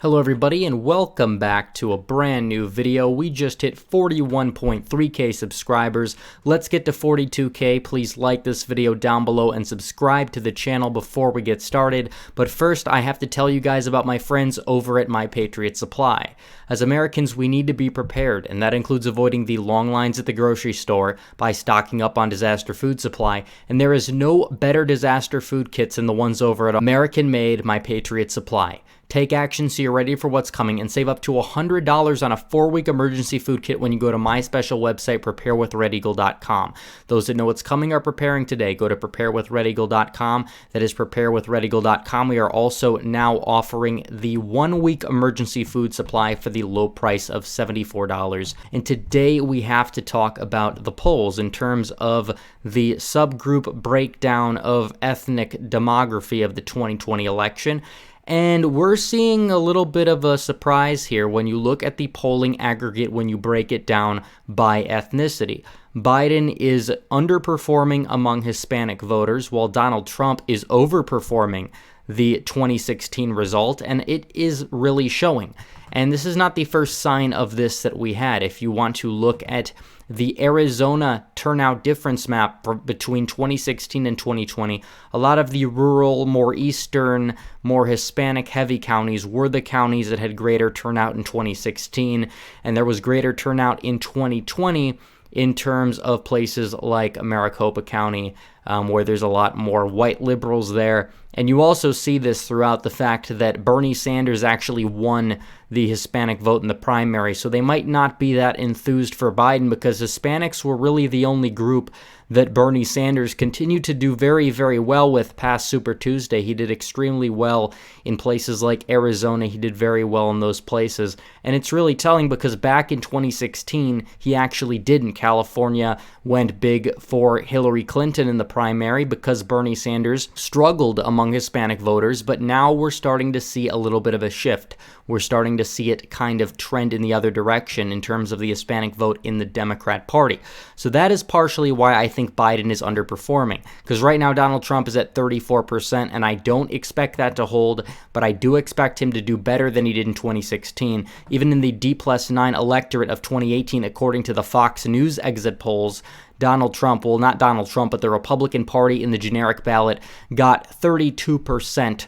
Hello everybody and welcome back to a brand new video. We just hit 41.3k subscribers. Let's get to 42k. Please like this video down below and subscribe to the channel before we get started. But first, I have to tell you guys about my friends over at my Patriot Supply. As Americans, we need to be prepared, and that includes avoiding the long lines at the grocery store by stocking up on disaster food supply. And there is no better disaster food kits than the ones over at American-made My Patriot Supply. Take action so you're ready for what's coming and save up to $100 on a 4-week emergency food kit when you go to my special website, preparewithredeagle.com. Those that know what's coming are preparing today. Go to preparewithredeagle.com. That is preparewithredeagle.com. We are also now offering the 1-week emergency food supply for the low price of $74. And today we have to talk about the polls in terms of the subgroup breakdown of ethnic demography of the 2020 election. And we're seeing a little bit of a surprise here when you look at the polling aggregate when you break it down by ethnicity. Biden is underperforming among Hispanic voters, while Donald Trump is overperforming the 2016 result, and it is really showing. And this is not the first sign of this that we had. If you want to look at the Arizona turnout difference map between 2016 and 2020, a lot of the rural, more eastern, more Hispanic-heavy counties were the counties that had greater turnout in 2016, and there was greater turnout in 2020 in terms of places like Maricopa County, where there's a lot more white liberals there. And you also see this throughout the fact that Bernie Sanders actually won the Hispanic vote in the primary, so they might not be that enthused for Biden because Hispanics were really the only group that Bernie Sanders continued to do very, very well with past Super Tuesday. He did extremely well in places like Arizona. He did very well in those places. And it's really telling because back in 2016, he actually didn't. California went big for Hillary Clinton in the primary because Bernie Sanders struggled among Hispanic voters, but now we're starting to see a little bit of a shift. We're starting to see it kind of trend in the other direction in terms of the Hispanic vote in the Democrat Party. So that is partially why I think Biden is underperforming, because right now Donald Trump is at 34%, and I don't expect that to hold, but I do expect him to do better than he did in 2016. Even in the D+9 electorate of 2018, according to the Fox News exit polls, Donald Trump, well, not Donald Trump, but the Republican Party in the generic ballot got 32%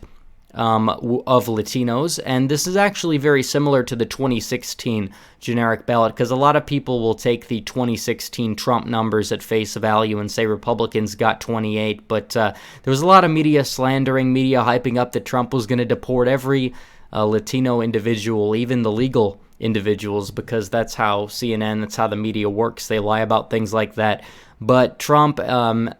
of Latinos, and this is actually very similar to the 2016 generic ballot, because a lot of people will take the 2016 Trump numbers at face value and say Republicans got 28, but there was a lot of media slandering, media hyping up that Trump was going to deport every Latino individual, even the legal individuals, because that's how CNN, that's how the media works. They lie about things like that. But Trump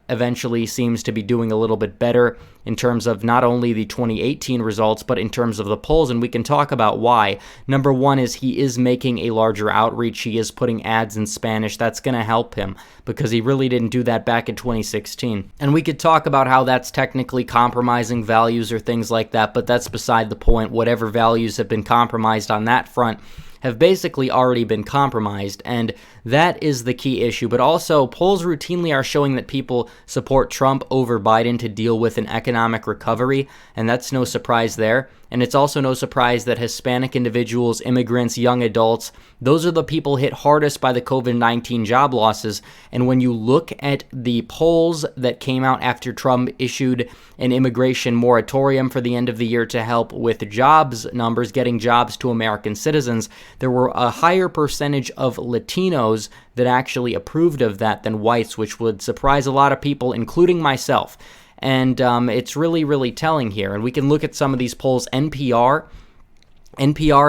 eventually seems to be doing a little bit better in terms of not only the 2018 results, but in terms of the polls, and we can talk about why. Number one is he is making a larger outreach. He is putting ads in Spanish. That's going to help him because he really didn't do that back in 2016. And we could talk about how that's technically compromising values or things like that, but that's beside the point. Whatever values have been compromised on that front have basically already been compromised, and that is the key issue. But also, polls routinely are showing that people support Trump over Biden to deal with an economic recovery, and that's no surprise there. And it's also no surprise that Hispanic individuals, immigrants, young adults, those are the people hit hardest by the COVID-19 job losses. And when you look at the polls that came out after Trump issued an immigration moratorium for the end of the year to help with jobs numbers, getting jobs to American citizens, there were a higher percentage of Latinos that actually approved of that than whites, which would surprise a lot of people, including myself. And it's really, really telling here. And we can look at some of these polls. NPR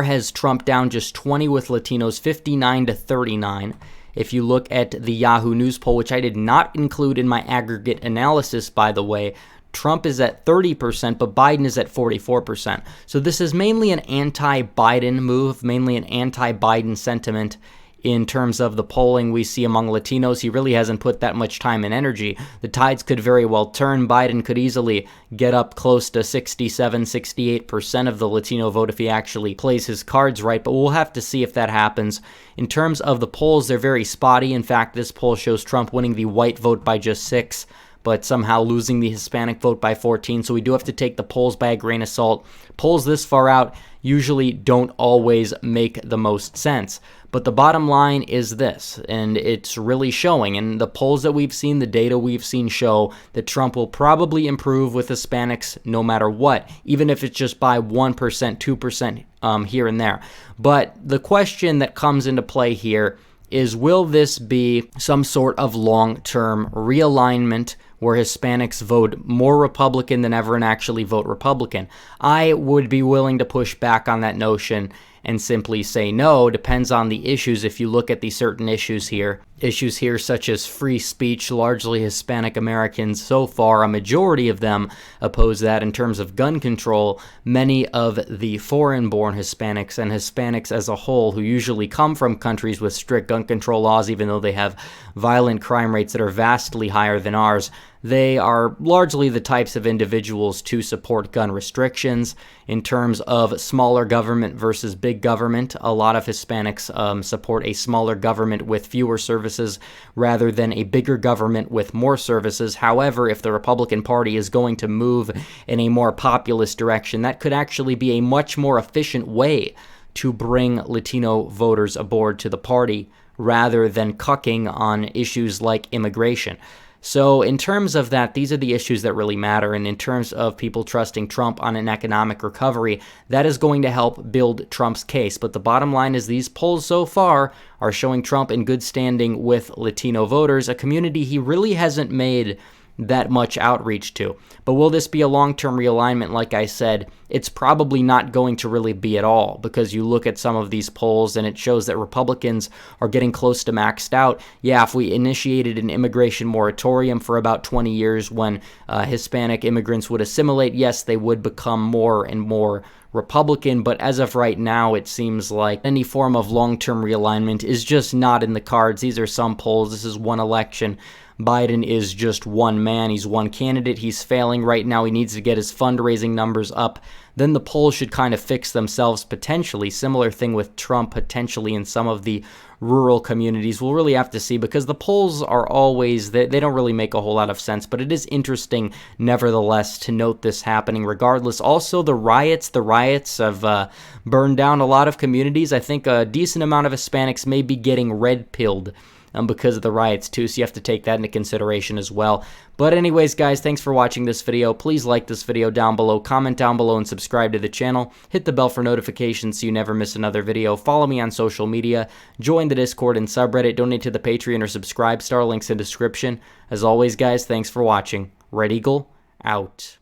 has Trump down just 20 with Latinos, 59 to 39. If you look at the Yahoo News poll, which I did not include in my aggregate analysis, by the way, Trump is at 30%, but Biden is at 44%. So this is mainly an anti-Biden move, mainly an anti-Biden sentiment in terms of the polling we see among Latinos. He really hasn't put that much time and energy. The tides could very well turn. Biden could easily get up close to 67, 68% of the Latino vote if he actually plays his cards right, but we'll have to see if that happens. In terms of the polls, they're very spotty. In fact, this poll shows Trump winning the white vote by just 6, but somehow losing the Hispanic vote by 14, so we do have to take the polls by a grain of salt. Polls this far out, usually don't always make the most sense. But the bottom line is this, and it's really showing, and the polls that we've seen, the data we've seen show that Trump will probably improve with Hispanics no matter what, even if it's just by 1%, 2% here and there. But the question that comes into play here is, will this be some sort of long-term realignment where Hispanics vote more Republican than ever and actually vote Republican? I would be willing to push back on that notion and simply say no. Depends on the issues. If you look at the certain issues here such as free speech, largely Hispanic Americans so far, a majority of them oppose that. In terms of gun control, many of the foreign-born Hispanics and Hispanics as a whole, who usually come from countries with strict gun control laws, even though they have violent crime rates that are vastly higher than ours, they are largely the types of individuals to support gun restrictions. In terms of smaller government versus big government, a lot of Hispanics support a smaller government with fewer services rather than a bigger government with more services. However, if the Republican Party is going to move in a more populist direction, that could actually be a much more efficient way to bring Latino voters aboard to the party rather than cucking on issues like immigration. So in terms of that, these are the issues that really matter. And in terms of people trusting Trump on an economic recovery, that is going to help build Trump's case. But the bottom line is these polls so far are showing Trump in good standing with Latino voters, a community he really hasn't made that much outreach to. But will this be a long-term realignment? Like I said, it's probably not going to really be at all, because you look at some of these polls and it shows that Republicans are getting close to maxed out. Yeah, if we initiated an immigration moratorium for about 20 years when Hispanic immigrants would assimilate, yes, they would become more and more Republican, but as of right now, it seems like any form of long-term realignment is just not in the cards. These are some polls. This is one election. Biden is just one man. He's one candidate. He's failing right now. He needs to get his fundraising numbers up. Then the polls should kind of fix themselves potentially. Similar thing with Trump potentially in some of the rural communities. We'll really have to see, because the polls are always, they don't really make a whole lot of sense, but it is interesting nevertheless to note this happening regardless. Also, the riots have burned down a lot of communities. I think a decent amount of Hispanics may be getting red-pilled because of the riots too, so you have to take that into consideration as well. But anyways, guys, thanks for watching this video. Please like this video down below, comment down below, and subscribe to the channel. Hit the bell for notifications so you never miss another video. Follow me on social media, join the Discord and subreddit, donate to the Patreon or subscribe star, links in description. As always, guys, thanks for watching. Red Eagle, out.